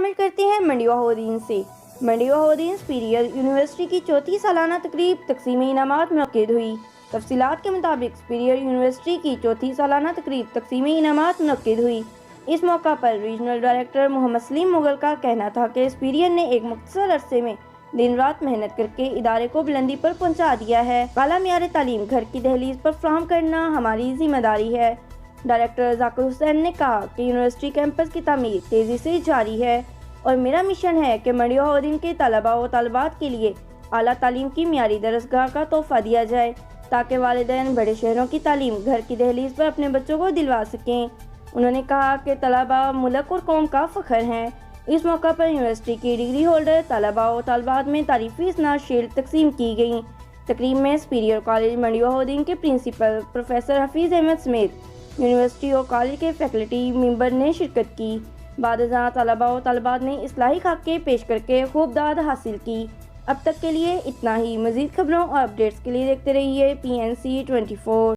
شامل کرتے ہیں منڈی وحودین سے۔ منڈی وحودین سپیریئر یونیورسٹی کی چوتھی سالانہ تقریب تقسیم انعامات منعقد ہوئی۔ تفصیلات کے مطابق سپیریئر یونیورسٹی کی چوتھی سالانہ تقریب تقسیم انعامات منعقد ہوئی۔ اس موقع پر ریجنل ڈائریکٹر محمد سلیم مغل کا کہنا تھا کہ سپیریئر نے ایک مختصر عرصے میں دن رات محنت کر کے ادارے کو بلندی پر پہنچا دیا ہے۔ اعلیٰ معیار تعلیم گھر کی دہلیز پر فراہم کرنا ہماری ذمہ داری ہے۔ ڈائریکٹر ذاکر حسین نے کہا کہ یونیورسٹی کیمپس کی تعمیر تیزی سے جاری ہے اور میرا مشن ہے کہ منڈی وحودین کے طلباء و طالبات کے لیے اعلیٰ تعلیم کی معیاری درسگاہ کا تحفہ دیا جائے تاکہ والدین بڑے شہروں کی تعلیم گھر کی دہلیز پر اپنے بچوں کو دلوا سکیں۔ انہوں نے کہا کہ طلباء ملک اور قوم کا فخر ہیں۔ اس موقع پر یونیورسٹی کی ڈگری ہولڈر طلباء و طالبات میں تعریفی اسناد شیلڈ تقسیم کی گئیں۔ تقریب میں سپیریئر کالج منڈی وحودین کے پرنسپل پروفیسر حفیظ احمد سمیت یونیورسٹی اور کالج کے فیکلٹی ممبر نے شرکت کی۔ بعد ازاں طلباء و طالبات نے اصلاحی خاکے پیش کر کے خوب داد حاصل کی۔ اب تک کے لیے اتنا ہی۔ مزید خبروں اور اپڈیٹس کے لیے دیکھتے رہیے PNC 24۔